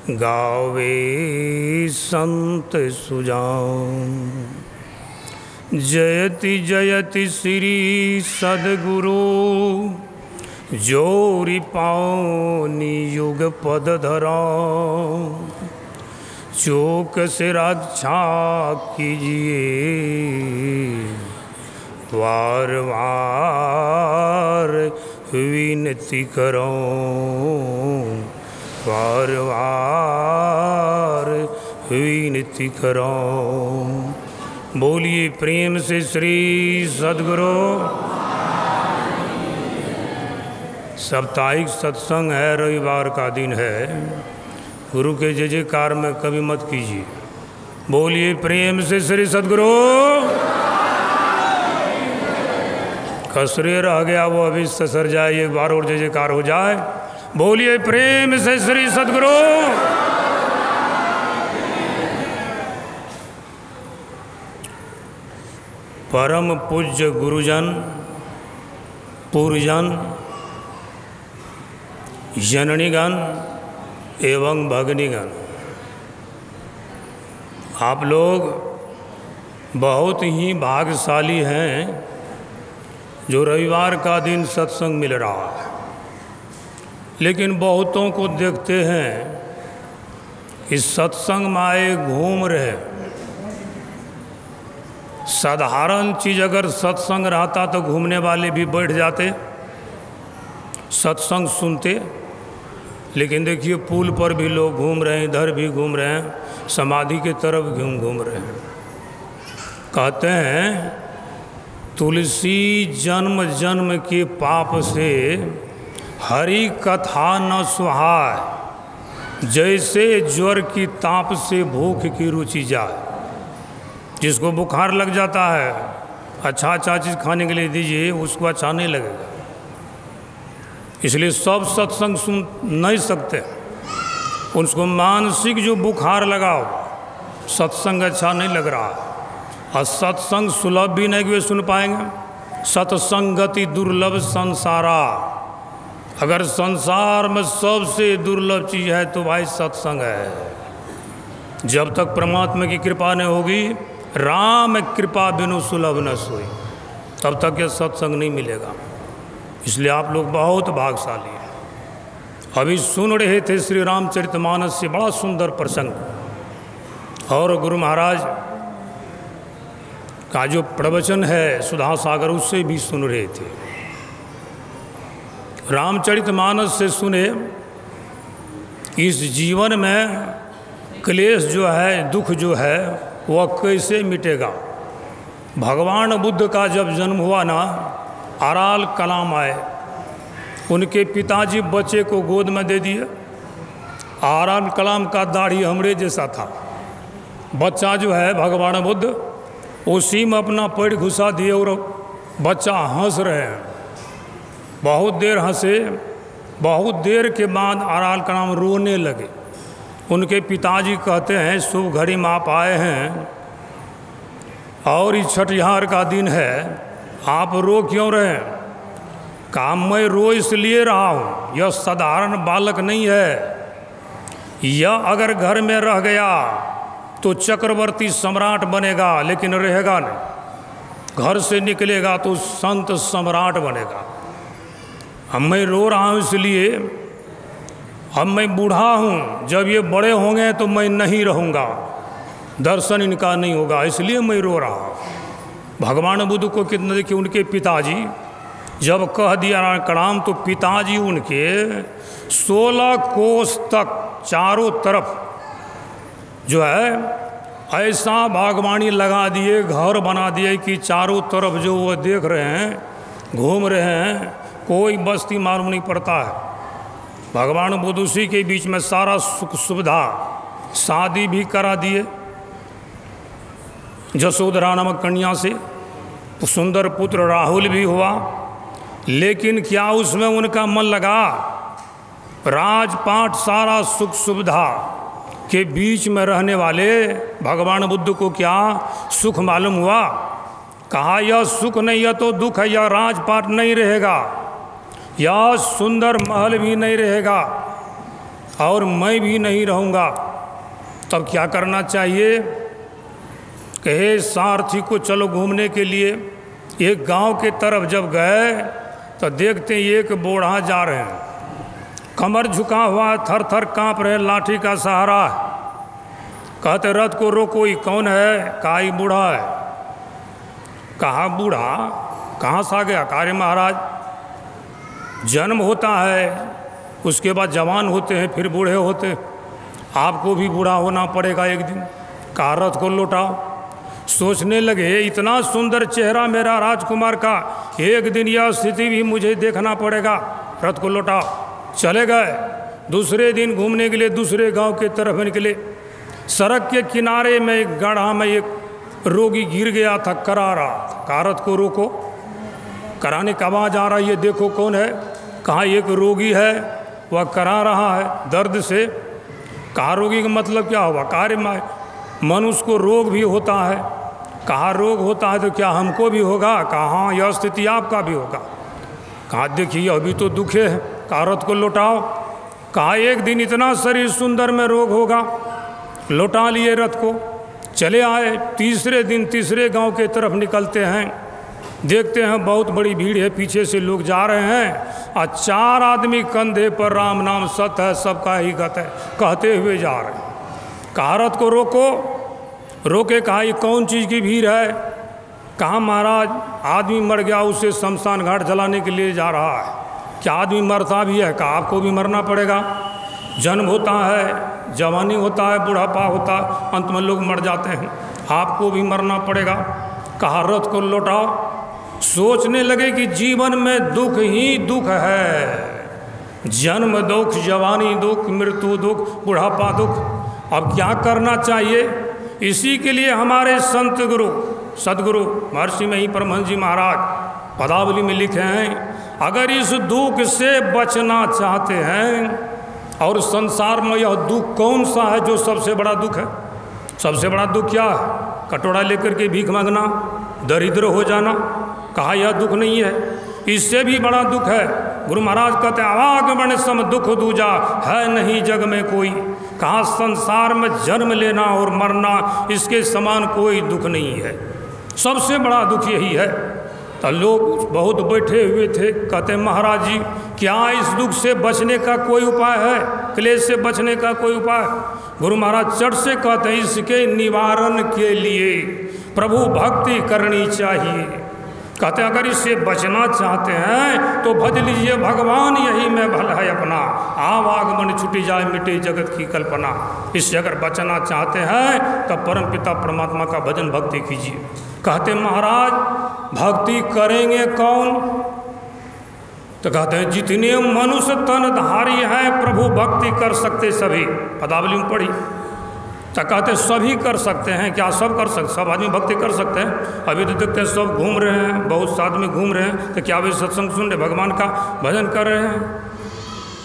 गावे संत सुजान। जयति जयति श्री सद्गुरु जोरि पावनी युग पद धरा। चोक से रक्षा कीजिए वार वार विनती करो, वार वार विनती करो। बोलिए प्रेम से श्री सद्गुरु। साप्ताहिक सत्संग है, रविवार का दिन है। गुरु के जय जयकार में कभी मत कीजिए। बोलिए प्रेम से श्री सद्गुरु। कसरे रह गया वो अभी ससर जाए, एक बार और जय जयकार हो जाए। बोलिए प्रेम से श्री सद्गुरु। परम पूज्य गुरुजन, पूर्वजन, जननीगण एवं भगनीगण, आप लोग बहुत ही भाग्यशाली हैं जो रविवार का दिन सत्संग मिल रहा है। लेकिन बहुतों को देखते हैं कि सत्संग में आए घूम रहे। साधारण चीज़ अगर सत्संग रहता तो घूमने वाले भी बैठ जाते, सत्संग सुनते। लेकिन देखिए पुल पर भी लोग घूम रहे हैं, इधर भी घूम रहे हैं, समाधि की तरफ घूम रहे हैं। कहते हैं तुलसी जन्म जन्म के पाप से हरि कथा न सुहाय, जैसे ज्वर की ताप से भूख की रुचि जाए। जिसको बुखार लग जाता है, अच्छा चीज़ खाने के लिए दीजिए, उसको अच्छा नहीं लगेगा। इसलिए सब सत्संग सुन नहीं सकते। उसको मानसिक जो बुखार लगाओ, सत्संग अच्छा नहीं लग रहा, और सत्संग सुलभ भी नहीं कि वे सुन पाएंगे। सत्संगति दुर्लभ संसारा। अगर संसार में सबसे दुर्लभ चीज़ है तो भाई सत्संग है। जब तक परमात्मा की कृपा नहीं होगी, राम कृपा बिनु सुलभ न सोई, तब तक यह सत्संग नहीं मिलेगा। इसलिए आप लोग बहुत भाग्यशाली हैं। अभी सुन रहे थे श्री रामचरितमानस से बड़ा सुंदर प्रसंग, और गुरु महाराज का जो प्रवचन है सुधा सागर, उससे भी सुन रहे थे। रामचरितमानस से सुने इस जीवन में क्लेश जो है, दुख जो है, वह कैसे मिटेगा। भगवान बुद्ध का जब जन्म हुआ ना, अराल कलाम आए, उनके पिताजी बच्चे को गोद में दे दिए। अराल कलाम का दाढ़ी हमरे जैसा था। बच्चा जो है भगवान बुद्ध उसी में अपना पैर घुसा दिए और बच्चा हंस रहे हैं। बहुत देर हंसे, बहुत देर के बाद अराल कलाम रोने लगे। उनके पिताजी कहते हैं शुभ घड़ी में आप आए हैं और इस छठिहार का दिन है, आप रो क्यों रहे? कहा मैं रो इसलिए रहा हूँ, यह साधारण बालक नहीं है। यह अगर घर में रह गया तो चक्रवर्ती सम्राट बनेगा, लेकिन रहेगा नहीं। घर से निकलेगा तो संत सम्राट बनेगा। अब मैं रो रहा हूँ इसलिए, अब मैं बूढ़ा हूँ, जब ये बड़े होंगे तो मैं नहीं रहूँगा, दर्शन इनका नहीं होगा, इसलिए मैं रो रहा हूँ। भगवान बुद्ध को कितना देखिए, उनके पिताजी जब कह दिया कलाम, तो पिताजी उनके 16 कोस तक चारों तरफ जो है ऐसा बागवानी लगा दिए, घर बना दिए कि चारों तरफ जो वो देख रहे हैं, घूम रहे हैं, कोई बस्ती मालूम नहीं पड़ता है। भगवान बुद्ध उसी के बीच में सारा सुख सुविधा, शादी भी करा दिए जसोधरा नामक कन्या से, सुंदर पुत्र राहुल भी हुआ। लेकिन क्या उसमें उनका मन लगा? राजपाट सारा सुख सुविधा के बीच में रहने वाले भगवान बुद्ध को क्या सुख मालूम हुआ? कहा यह सुख नहीं, यह तो दुख है। यह राजपाट नहीं रहेगा, यह सुंदर महल भी नहीं रहेगा, और मैं भी नहीं रहूँगा, तब क्या करना चाहिए? कहे सारथी को चलो घूमने के लिए। एक गांव के तरफ जब गए तो देखते एक बूढ़ा जा रहे हैं, कमर झुका हुआ, थर थर काँप रहे, लाठी का सहारा। कहते रथ को रोको, ये कौन है? कहा ये बूढ़ा है। कहा बूढ़ा कहाँ से आ गया? कार्य महाराज, जन्म होता है, उसके बाद जवान होते हैं, फिर बूढ़े होते हैं, आपको भी बूढ़ा होना पड़ेगा एक दिन। कहा रथ को लौटाओ। सोचने लगे इतना सुंदर चेहरा मेरा राजकुमार का, एक दिन यह स्थिति भी मुझे देखना पड़ेगा, रथ को लौटाओ। चले गए। दूसरे दिन घूमने के लिए दूसरे गांव के तरफ निकले। सड़क के किनारे में एक गड्ढा में एक रोगी गिर गया था, करा रहा था। कहा रथ को रोको। कराने का आवाज आ रहा है, ये देखो कौन है? कहा एक रोगी है, वह करा रहा है दर्द से। कहा रोगी का मतलब क्या हुआ? कार्य मनुष्य को रोग भी होता है। कहा रोग होता है तो क्या हमको भी होगा? कहा हाँ, यह स्थिति आपका भी होगा। कहा देखिए अभी तो दुखे है। कहा रथ को लौटाओ। कहा एक दिन इतना शरीर सुंदर में रोग होगा। लौटा लिए रथ को, चले आए। तीसरे दिन तीसरे गांव के तरफ निकलते हैं, देखते हैं बहुत बड़ी भीड़ है, पीछे से लोग जा रहे हैं और 4 आदमी कंधे पर राम नाम सत है सबका ही गत है कहते हुए जा रहे हैं। कहा रथ को रोको। रोके। कहा ये कौन चीज़ की भीड़ है? कहा महाराज आदमी मर गया, उसे शमशान घाट जलाने के लिए जा रहा है। क्या आदमी मरता भी है? कहा आपको भी मरना पड़ेगा। जन्म होता है, जवानी होता है, बुढ़ापा होता है, अंत में लोग मर जाते हैं, आपको भी मरना पड़ेगा। कहा रथ को लौटाओ। सोचने लगे कि जीवन में दुख ही दुख है, जन्म दुख, जवानी दुख, मृत्यु दुख, बुढ़ापा दुख। अब क्या करना चाहिए? इसी के लिए हमारे संत गुरु सदगुरु महर्षि मही परमहंस जी महाराज पदावली में लिखे हैं, अगर इस दुख से बचना चाहते हैं, और संसार में यह दुख कौन सा है जो सबसे बड़ा दुख है? सबसे बड़ा दुख क्या है? कटोरा लेकर के भीख मांगना, दरिद्र हो जाना। कहा यह दुख नहीं है, इससे भी बड़ा दुख है। गुरु महाराज कहते हैं आवागमन सम दुख दूजा है नहीं जग में कोई। कहा संसार में जन्म लेना और मरना, इसके समान कोई दुख नहीं है, सबसे बड़ा दुख यही है। तो लोग बहुत बैठे हुए थे, कहते महाराज जी क्या इस दुख से बचने का कोई उपाय है? क्लेश से बचने का कोई उपाय? गुरु महाराज चट से कहते हैं इसके निवारण के लिए प्रभु भक्ति करनी चाहिए। कहते हैं अगर इससे बचना चाहते हैं तो भज लीजिए भगवान यही में भल है अपना, आवागमन छुटी जाए मिटे जगत की कल्पना। इससे अगर बचना चाहते हैं तो परम पिता परमात्मा का भजन भक्ति कीजिए। कहते महाराज भक्ति करेंगे कौन? तो कहते हैं जितने मनुष्य तनधारी हैं प्रभु भक्ति कर सकते सभी। पदावली में पढ़ी तो कहते सभी कर सकते हैं। क्या सब कर सकते? सब आदमी भक्ति कर सकते हैं। अभी तो देखते हैं सब घूम रहे हैं, बहुत से आदमी घूम रहे हैं, तो क्या वे सत्संग सुन रहे, भगवान का भजन कर रहे हैं?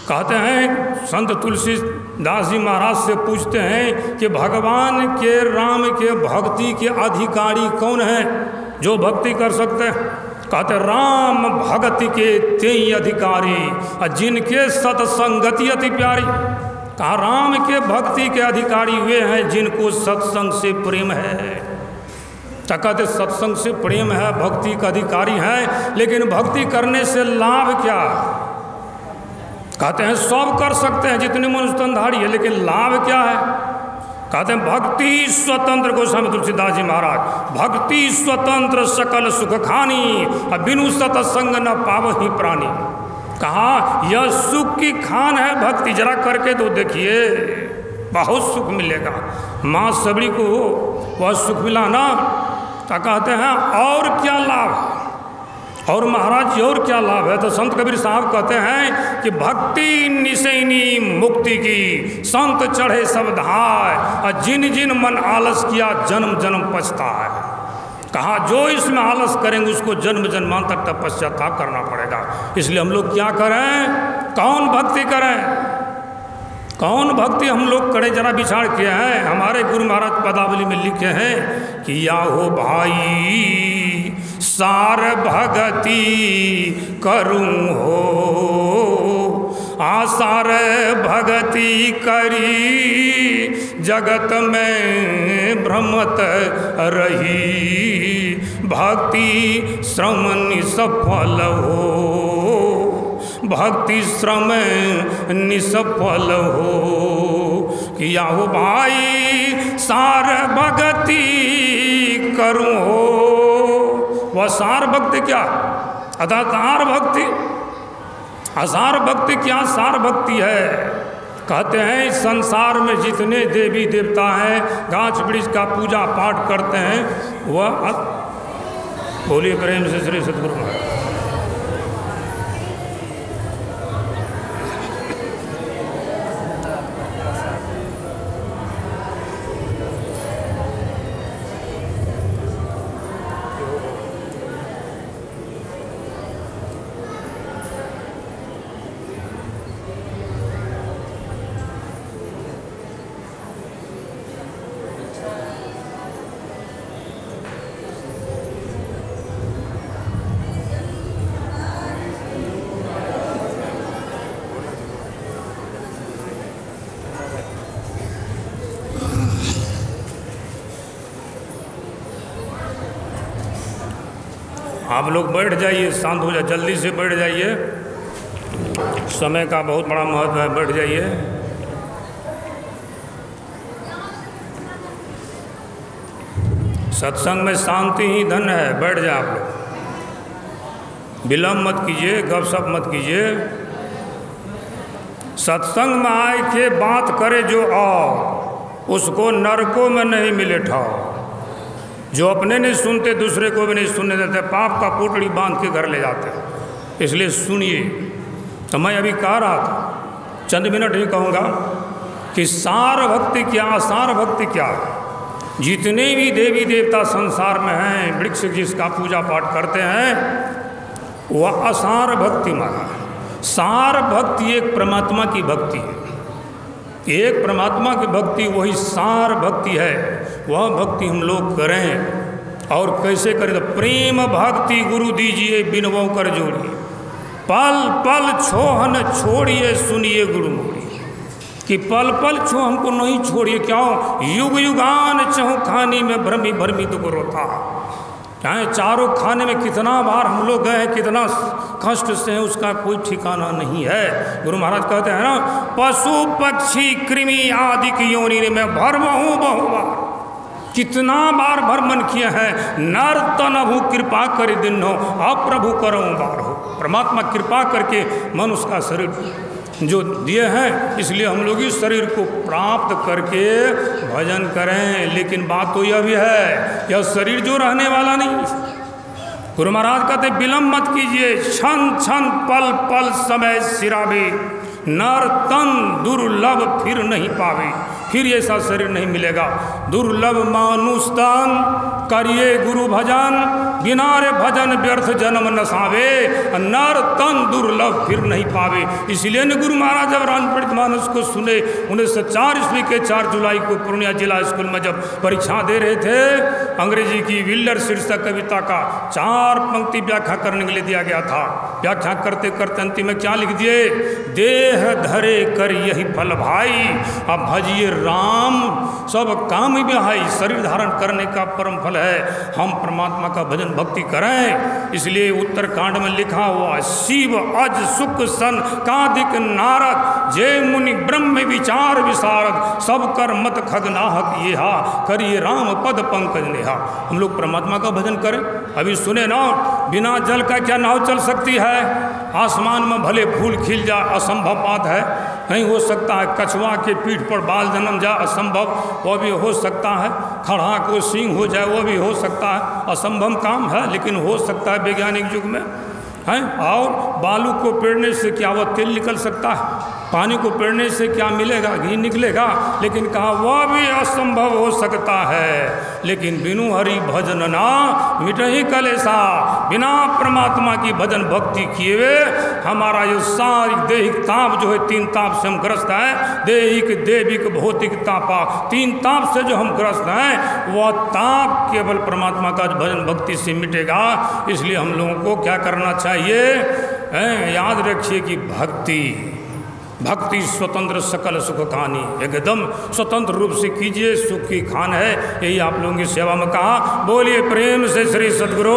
कहते हैं संत तुलसीदास जी महाराज से पूछते हैं कि भगवान के राम के भक्ति के अधिकारी कौन हैं जो भक्ति कर सकते हैं? कहते राम भक्ति के तेई अधिकारी जिनके सत्संगति अति प्यारी। कहा राम के भक्ति के अधिकारी वे हैं जिनको सत्संग से प्रेम है। कहते सत्संग से प्रेम है, भक्ति का अधिकारी हैं, लेकिन भक्ति करने से लाभ क्या? कहते हैं सब कर सकते हैं जितने मनुष्य तनधारी है, लेकिन लाभ क्या है? कहते हैं भक्ति स्वतंत्र गोस्वामी तुलसीदास जी महाराज, भक्ति स्वतंत्र सकल सुख खानी बिनु सत्संग न पावहि प्राणी। कहा यह सुख की खान है भक्ति, जरा करके तो देखिए बहुत सुख मिलेगा। माँ सबड़ी को वह सुख मिला ना, तो कहते हैं और क्या लाभ है? और महाराज जी और क्या लाभ है? तो संत कबीर साहब कहते हैं कि भक्ति निशैनी मुक्ति की संत चढ़े सब धाय, जिन जिन मन आलस किया जन्म जन्म पछता है। कहा जो इसमें आलस करेंगे उसको जन्म जन्मांतर तक पश्चाताप करना पड़ेगा। इसलिए हम लोग क्या करें? कौन भक्ति करें? कौन भक्ति हम लोग करें? जरा विचार किया है। हमारे गुरु महाराज पदावली में लिखे हैं कि या हो भाई सार भगति करूं हो आसार भगति करी जगत में भ्रमत रही, भक्ति श्रम निसफल हो, भक्ति श्रम निसफल हो। किया हो भाई सार भक्ति करूं हो, वह सार भक्ति क्या अदातार भक्ति, असार भक्ति क्या सार भक्ति है। कहते हैं इस संसार में जितने देवी देवता हैं, गाछ वृक्ष का पूजा पाठ करते हैं, वह बोलिए प्रेम से श्री सद्गुरु महाराज। आप लोग बैठ जाइए, शांत हो जाए, जल्दी से बैठ जाइए, समय का बहुत बड़ा महत्व है, बैठ जाइए। सत्संग में शांति ही धन है, बैठ जाए आप लोग, विलम्ब मत कीजिए, गपशप मत कीजिए। सत्संग में आए के बात करे जो आओ, उसको नरकों में नहीं मिले ठाओ। जो अपने नहीं सुनते दूसरे को भी नहीं सुनने देते, पाप का पोटड़ी बांध के घर ले जाते। इसलिए सुनिए। तो मैं अभी कह रहा था, चंद मिनट ही कहूँगा कि सार भक्ति क्या, असार भक्ति क्या। जितने भी देवी देवता संसार में हैं, वृक्ष जिसका पूजा पाठ करते हैं, वह असार भक्ति माना है। सार भक्ति एक परमात्मा की भक्ति है, एक परमात्मा की भक्ति वही सार भक्ति है। वह भक्ति हम लोग करें। और कैसे करें? तो प्रेम भक्ति गुरु दीजिए बिनवों कर जोड़िए, पल पल छोहन छोड़िए सुनिए गुरु मोरी। कि पल पल छो हमको नहीं छोड़िए, क्यों? युग युगान चहु खानी में भ्रमी भ्रमी दुख रोता। चाहे चारों खाने में कितना बार हम लोग गए हैं, कितना कष्ट से हैं, उसका कोई ठिकाना नहीं है। गुरु महाराज कहते हैं ना, पशु पक्षी कृमि आदि की योनि में भरमहु बहुबार। कितना बार भ्रमण किए हैं। नर तनहु कृपा कर दिन हो, अब प्रभु करो बार हो। परमात्मा कृपा करके मनुष्य का शरीर जो दिए हैं, इसलिए हम लोग इस शरीर को प्राप्त करके भजन करें। लेकिन बात तो यह भी है, यह शरीर जो रहने वाला नहीं। गुरु महाराज कहते विलम्ब मत कीजिए, क्षण क्षण पल पल समय सिरावे, नर तन दुर्लभ फिर नहीं पावे। फिर ऐसा शरीर नहीं मिलेगा। दुर्लभ मानुष तन करिए गुरु भजन, बिना रे भजन व्यर्थ जन्म नसावे। नर तन दुर्लभ फिर नहीं पावे। इसलिए न गुरु महाराज जब रामचरित मानस को सुने, 1904 ईस्वी के 4 जुलाई को पूर्णिया जिला स्कूल में जब परीक्षा दे रहे थे, अंग्रेजी की विल्लर शीर्षक कविता का 4 पंक्ति व्याख्या करने के लिए दिया गया था। व्याख्या करते करते अंतिम में क्या लिख दिए? देह धरे कर यही फल भाई, अब भजिए राम सब काम बिहाई। शरीर धारण करने का परम फल है हम परमात्मा का भजन भक्ति करें। इसलिए उत्तरकांड में लिखा हुआ, शिव अज सुख सन कादिक नारद, जय मुनि ब्रह्म विचार विशारद, सब कर मत खगनाहक येहा, करिए राम पद पंकज नेहा। हम लोग परमात्मा का भजन करें। अभी सुने ना, बिना जल का क्या नाव चल सकती है? आसमान में भले फूल खिल जा, असंभव बात है, नहीं हो सकता है। कछुआ के पीठ पर बाल जन्म जा, असंभव, वह भी हो सकता है। खड़ा को सींग हो जाए, वह भी हो सकता है। असंभव काम है, लेकिन हो सकता है वैज्ञानिक युग में है। और बालू को पेड़ने से क्या वह तेल निकल सकता है? पानी को पेड़ने से क्या मिलेगा? घी निकलेगा। लेकिन कहा वह भी असंभव हो सकता है। लेकिन बिनु हरि भजन ना मिटहि कलेसा। बिना परमात्मा की भजन भक्ति किए हुए हमारा ये सारी दैहिक ताप जो है, 3 ताप से हम ग्रस्त हैं। दैहिक देविक भौतिक तापा, 3 ताप से जो हम ग्रस्त हैं, वह ताप केवल परमात्मा का भजन भक्ति से मिटेगा। इसलिए हम लोगों को क्या करना चाहिए? याद रखिए कि भक्ति भक्ति स्वतंत्र सकल सुख कहानी, एकदम स्वतंत्र रूप से कीजिए, सुख की खान है। यही आप लोगों की सेवा में कहा। बोलिए प्रेम से श्री सद्गुरु